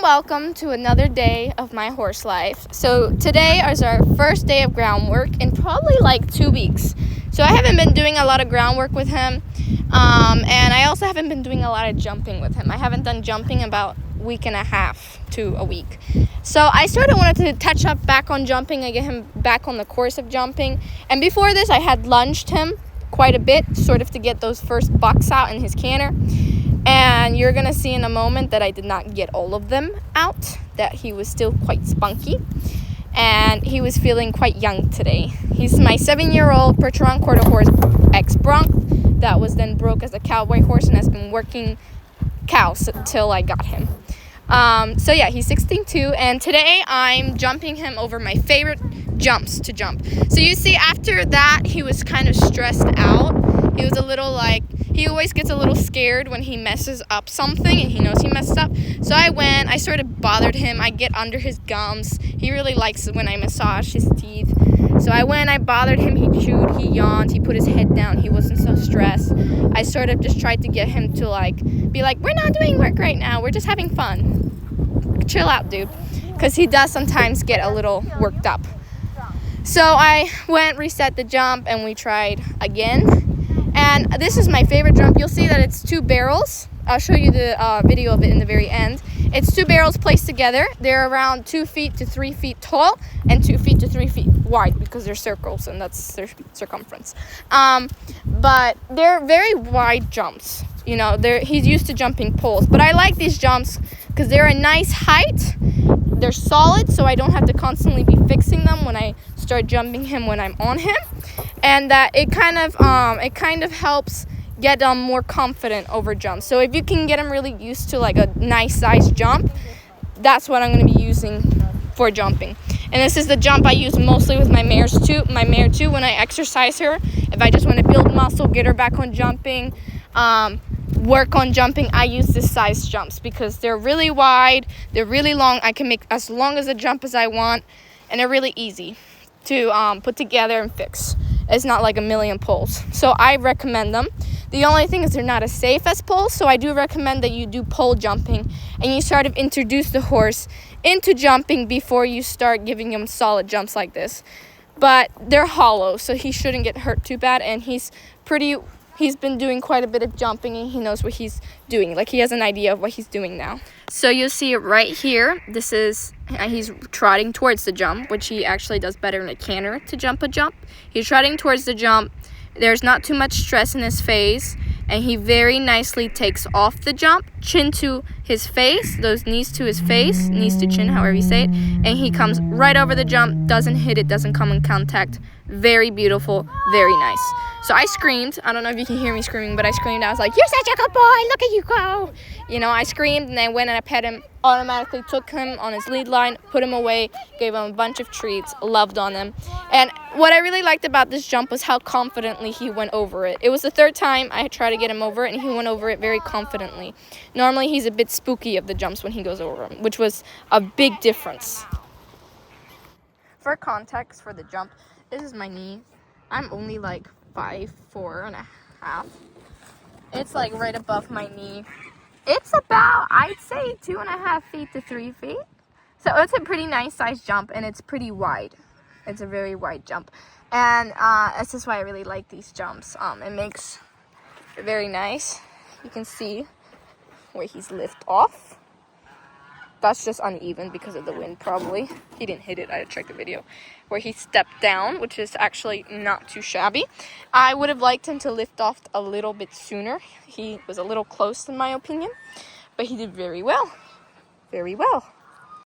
welcome to another day of my horse life. So today is our first day of groundwork in probably like 2 weeks. So I haven't been doing a lot of groundwork with him, and I also haven't been doing a lot of jumping with him. I haven't done jumping about a week and a half to a week. So I sort of wanted to touch up back on jumping and get him back on the course of jumping. And before this, I had lunged him quite a bit, sort of to get those first bucks out in his canter. And you're going to see in a moment that I did not get all of them out, that he was still quite spunky. And he was feeling quite young today. He's my 7-year-old Percheron quarter horse ex-bronc that was then broke as a cowboy horse and has been working cows until I got him. So yeah, he's 16.2, and today I'm jumping him over my favorite jumps to jump. So you see, after that, he was kind of stressed out. He was a little he always gets a little scared when he messes up something and he knows he messed up. So I sort of bothered him. I get under his gums. He really likes it when I massage his teeth. So I bothered him. He chewed, he yawned, he put his head down. He wasn't so stressed. I sort of just tried to get him to be like, we're not doing work right now. We're just having fun. Chill out, dude. Because he does sometimes get a little worked up. So I reset the jump, and we tried again. And this is my favorite jump. You'll see that it's 2 barrels. I'll show you the video of it in the very end. It's 2 barrels placed together. They're around 2 feet to 3 feet tall and 2 feet to 3 feet wide because they're circles and that's their circumference. But they're very wide jumps. You know, he's used to jumping poles. But I like these jumps because they're a nice height. They're solid, so I don't have to constantly be fixing them when I start jumping him when I'm on him. And that it kind of helps get them more confident over jumps. So if you can get them really used to a nice size jump, that's what I'm going to be using for jumping. And this is the jump I use mostly with my mare too when I exercise her. If I just want to build muscle, get her back on jumping, work on jumping, I use this size jumps because they're really wide, they're really long. I can make as long as a jump as I want, and they're really easy to put together and fix. It's not like a million poles. So I recommend them. The only thing is they're not as safe as poles, so I do recommend that you do pole jumping and you sort of introduce the horse into jumping before you start giving him solid jumps like this. But they're hollow, so he shouldn't get hurt too bad, and he's been doing quite a bit of jumping and he knows what he's doing. He has an idea of what he's doing now. So you'll see it right here. This is, he's trotting towards the jump, which he actually does better in a canter to jump a jump. He's trotting towards the jump. There's not too much stress in his face, and he very nicely takes off the jump, chin to his face, those knees to his face, knees to chin, however you say it, and he comes right over the jump, doesn't hit it, doesn't come in contact. Very beautiful, very nice. So I screamed. I don't know if you can hear me screaming, but I screamed. I was like, "You're such a good boy, look at you go." You know, I screamed, and I went and I pet him, automatically took him on his lead line, put him away, gave him a bunch of treats, loved on him. And what I really liked about this jump was how confidently he went over it. It was the 3rd time I tried to get him over it, and he went over it very confidently. Normally, he's a bit spooky of the jumps when he goes over them, which was a big difference. For context for the jump, this is my knee. I'm only 5'4.5". It's right above my knee. It's about, I'd say, 2.5 feet to 3 feet. So it's a pretty nice size jump, and it's pretty wide. It's a very wide jump. And that's just why I really like these jumps. It makes it very nice. You can see where he's lift off. That's just uneven because of the wind, probably. He didn't hit it. I had checked the video. Where he stepped down, which is actually not too shabby. I would have liked him to lift off a little bit sooner. He was a little close, in my opinion. But he did very well. Very well.